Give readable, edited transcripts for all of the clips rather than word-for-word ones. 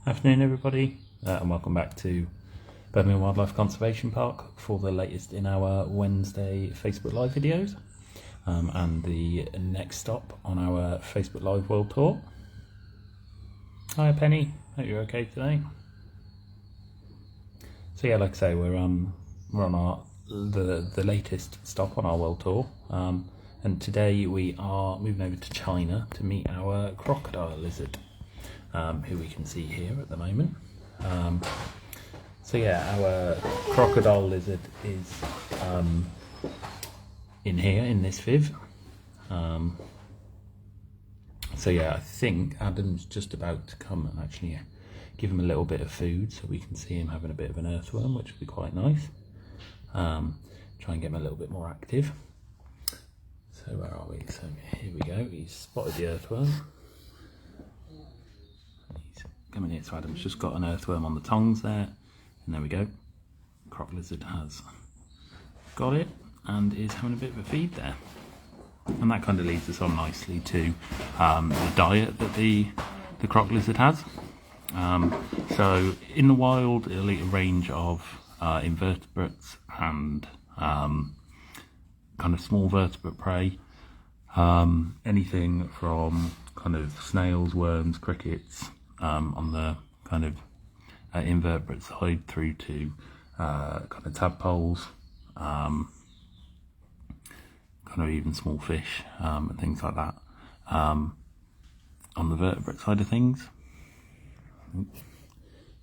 Afternoon everybody, and welcome back to Birmingham Wildlife Conservation Park for the latest in our Wednesday Facebook Live videos and the next stop on our Facebook Live World Tour. Hi Penny, hope you're okay today. So yeah, like I say, we're on the latest stop on our world tour, and today we are moving over to China to meet our crocodile lizard, who we can see here at the moment. So yeah, our crocodile lizard is in here in this viv. So yeah, I think Adam's just about to come and actually give him a little bit of food so we can see him having a bit of an earthworm, which would be quite nice. Try and get him a little bit more active. So where are we? So here we go, he's spotted the earthworm. He's coming here, so Adam's just got an earthworm on the tongs there, and there we go. Croc lizard has got it and is having a bit of a feed there. And that kind of leads us on nicely to the diet that the croc lizard has. So in the wild, it'll eat a range of invertebrates and kind of small vertebrate prey. Anything from kind of snails, worms, crickets on the kind of invertebrate side through to kind of tadpoles, kind of even small fish and things like that. On the vertebrate side of things,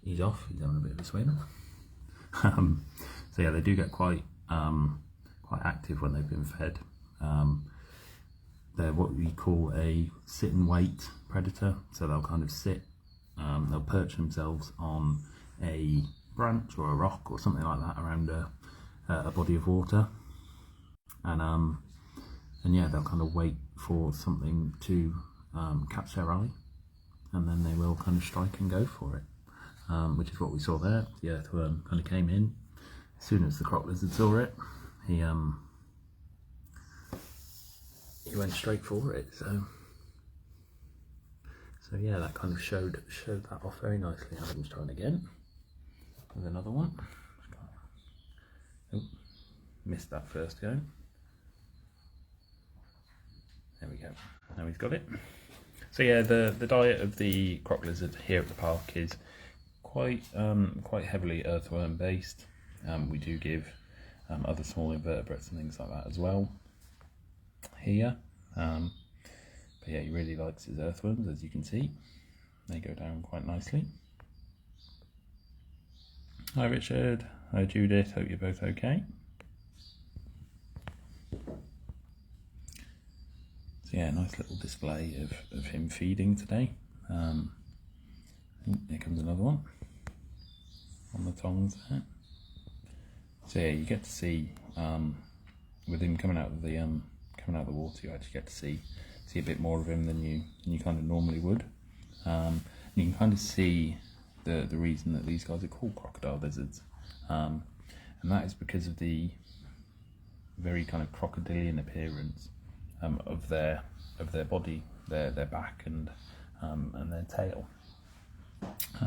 he's off, he's having a bit of a swim. So yeah, they do get quite active when they've been fed. They're what we call a sit and wait predator, so they'll kind of sit, they'll perch themselves on a branch or a rock or something like that around a body of water, and yeah, they'll kind of wait for something to catch their eye, and then they will kind of strike and go for it, which is what we saw there. The earthworm kind of came in. As soon as the croc lizard saw it, he went straight for it. So yeah, that kind of showed that off very nicely. Adam's trying again with another one. Oh, missed that first go. There we go. Now he's got it. So yeah, the diet of the croc lizard here at the park is quite heavily earthworm based. We do give other small invertebrates and things like that as well here. But yeah, he really likes his earthworms, as you can see. They go down quite nicely. Hi Richard, hi Judith, hope you're both okay. So yeah, nice little display of him feeding today. Here comes another one on the tongs there. So yeah, you get to see with him coming out of the water, you actually get to see a bit more of him than you kind of normally would. And you can kind of see the reason that these guys are called crocodile lizards, and that is because of the very kind of crocodilian appearance of their body, their back and their tail.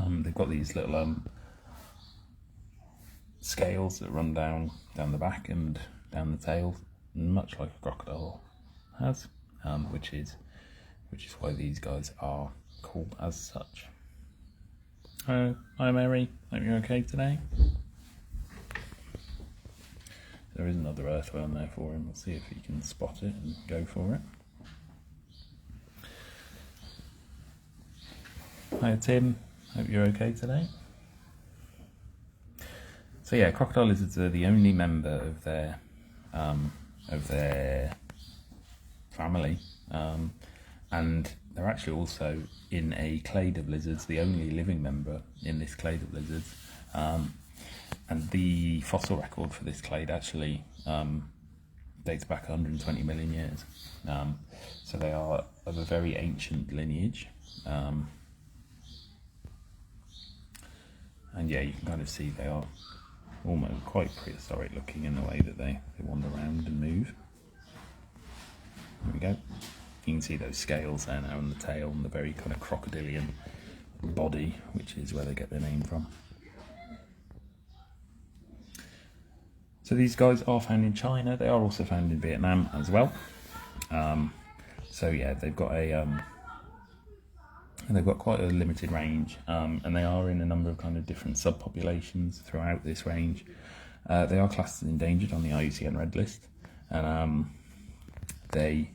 They've got these little scales that run down the back and down the tail, much like a crocodile has, which is why these guys are called as such. Hi Mary, hope you're okay today. There is another earthworm there for him. We'll see if he can spot it and go for it. Hi Tim, hope you're okay today. So yeah, crocodile lizards are the only member of their family, and they're actually also in a clade of lizards, the only living member in this clade of lizards. And the fossil record for this clade actually dates back 120 million years. So they are of a very ancient lineage. And yeah, you can kind of see they are almost quite prehistoric looking in the way that they wander around and move. There we go. You can see those scales there now on the tail and the very kind of crocodilian body, which is where they get their name from. So these guys are found in China. They are also found in Vietnam as well. So yeah, they've got quite a limited range, and they are in a number of kind of different subpopulations throughout this range. They are classed as endangered on the IUCN Red List, and there's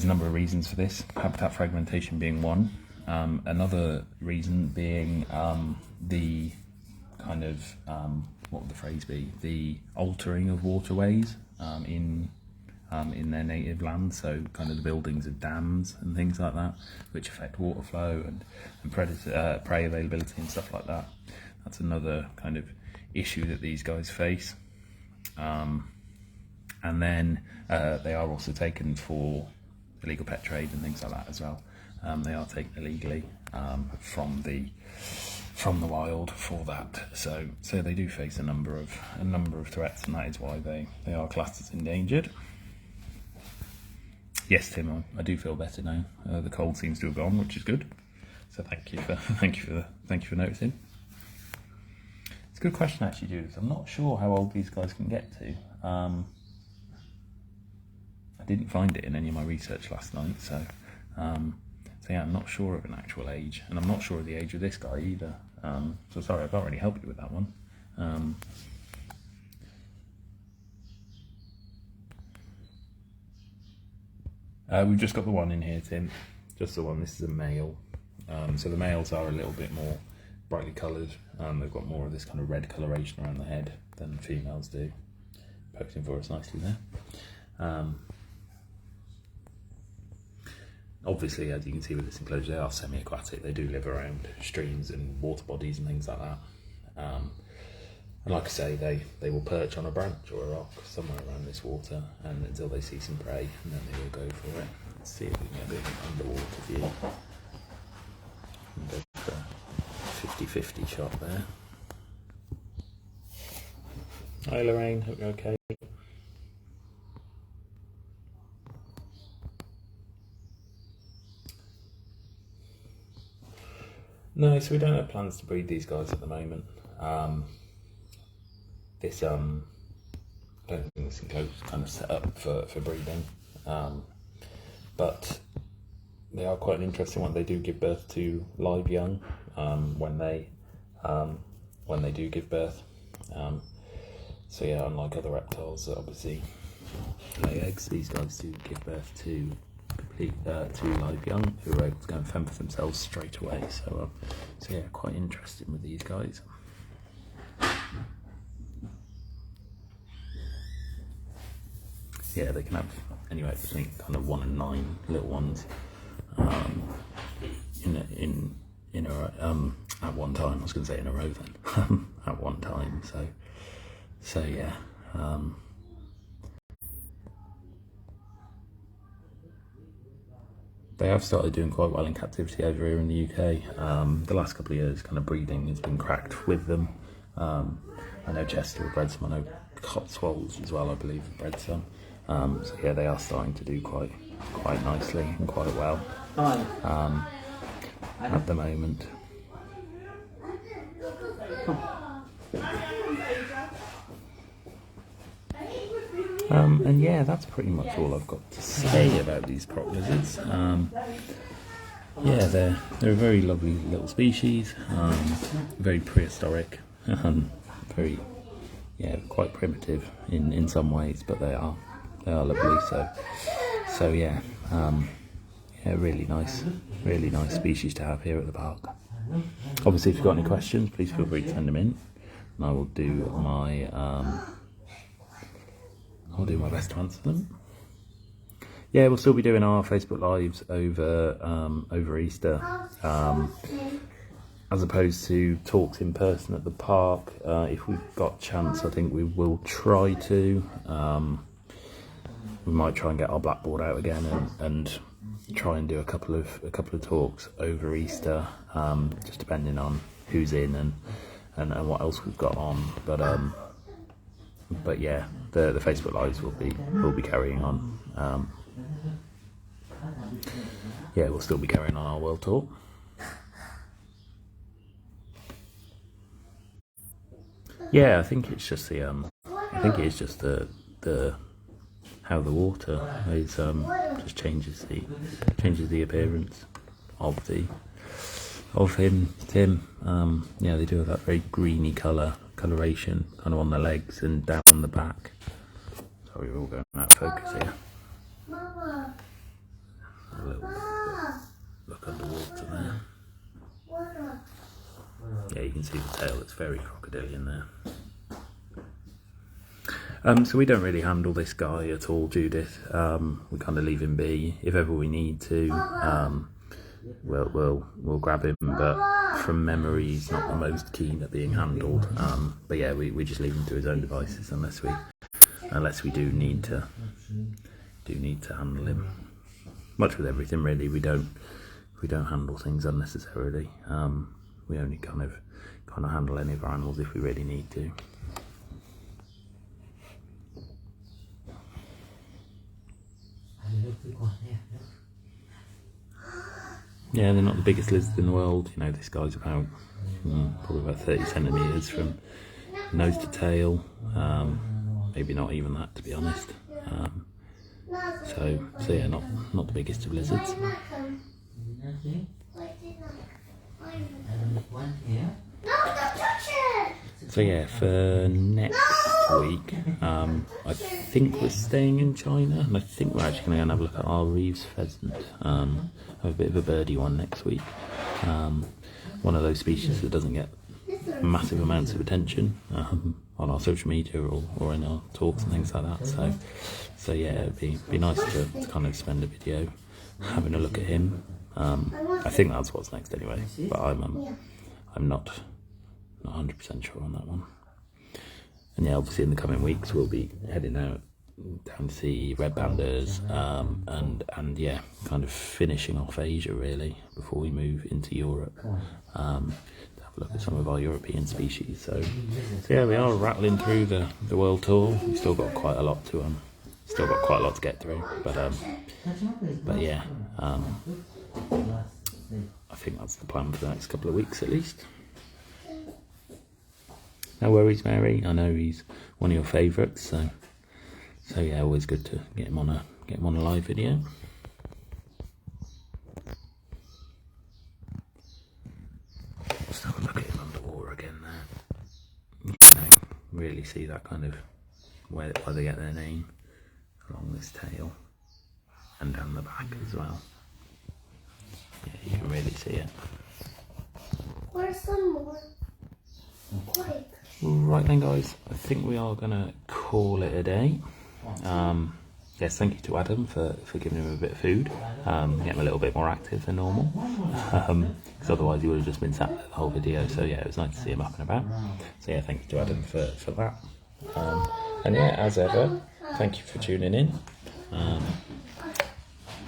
a number of reasons for this. Habitat fragmentation being one. Another reason being the kind of what would the phrase be? The altering of waterways in their native land, so kind of the buildings of dams and things like that, which affect water flow and prey availability and stuff like that. That's another kind of issue that these guys face. And then they are also taken for illegal pet trade and things like that as well. They are taken illegally from the wild for that. So they do face a number of threats, and that is why they are classed as endangered. Yes, Tim, I do feel better now. The cold seems to have gone, which is good. So thank you for noticing. It's a good question actually, Judith. I'm not sure how old these guys can get to. I didn't find it in any of my research last night, so yeah, I'm not sure of an actual age, and I'm not sure of the age of this guy either. So sorry, I can't really help you with that one. We've just got the one in here, Tim. Just the one. This is a male. So the males are a little bit more brightly coloured. They've got more of this kind of red coloration around the head than the females do. Posing for us nicely there. Obviously, as you can see with this enclosure, they are semi-aquatic. They do live around streams and water bodies and things like that. And like I say, they will perch on a branch or a rock somewhere around this water, and until they see some prey, and then they will go for it. Let's see if we can get a bit of an underwater view. And go for a 50-50 shot there. Hi Lorraine, hope you're okay. No, so we don't have plans to breed these guys at the moment. I don't think this enclosure is kind of set up for breeding, but they are quite an interesting one. They do give birth to live young when they do give birth. So yeah, unlike other reptiles that obviously lay eggs, these guys do give birth to live young who are able to go and fend for themselves straight away. So yeah, quite interesting with these guys. Yeah, they can have anyway between kind of 1 and 9 little ones at one time. I was going to say in a row then. At one time. So yeah. They have started doing quite well in captivity over here in the UK. The last couple of years, kind of breeding has been cracked with them. I know Chester have bred some. I know Cotswolds as well, I believe, have bred some. So yeah, they are starting to do quite nicely and quite well at the moment. And yeah, that's pretty much all I've got to say about these prop lizards. Yeah, they're a very lovely little species, very prehistoric, very, yeah, quite primitive in some ways, but they are lovely. So yeah, really nice species to have here at the park. Obviously, if you've got any questions, please feel free to send them in, and I will do my best to answer them. Yeah, we'll still be doing our Facebook Lives over Easter, as opposed to talks in person at the park. If we've got chance, I think we will try to. We might try and get our blackboard out again and try and do a couple of talks over Easter, just depending on who's in and what else we've got on. But yeah, the Facebook Lives will be carrying on. yeah, we'll still be carrying on our world tour. Yeah, I think it's just the how the water is just changes the appearance of him. Yeah, they do have that very greeny coloration kind of on the legs and down the back. Sorry, we're all going out of focus here. A little look underwater there. Yeah, you can see the tail, it's very crocodilian there. So we don't really handle this guy at all, Judith. We kind of leave him be. If ever we need to, we'll grab him, but from memory he's not the most keen at being handled. But yeah, we just leave him to his own devices unless we do need to handle him. Much with everything really, we don't handle things unnecessarily. We only kind of handle any of our animals if we really need to. Yeah, they're not the biggest lizards in the world. You know, this guy's about probably about 30 centimetres from nose to tail. Maybe not even that, to be honest. So yeah, not the biggest of lizards. So yeah, for next week, I think we're staying in China, and I think we're actually going to go and have a look at our Reeves pheasant. Have a bit of a birdie one next week. One of those species that doesn't get massive amounts of attention on our social media or in our talks and things like that. So yeah, it'd be nice to kind of spend a video having a look at him. I think that's what's next anyway, but I'm not 100% sure on that one. And yeah, obviously in the coming weeks we'll be heading out down to see red pandas, and yeah, kind of finishing off Asia really before we move into Europe. To have a look at some of our European species. So yeah, we are rattling through the world tour. We've still got quite a lot to get through, but yeah, I think that's the plan for the next couple of weeks at least. No worries, Mary. I know he's one of your favourites, so yeah, always good to get him on a live video. Let's have a look at him underwater again there. You know, really see that kind of where they get their name along this tail and down the back as well. Yeah, you can really see it. Where's some more? Quick. Right then, guys, I think we are going to call it a day. Yes, thank you to Adam for giving him a bit of food, getting him a little bit more active than normal, because otherwise he would have just been sat there the whole video. So yeah, it was nice to see him up and about. So yeah, thank you to Adam for that. And yeah, as ever, thank you for tuning in.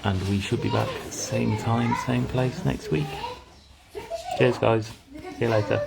And we should be back same time, same place next week. Cheers, guys. See you later.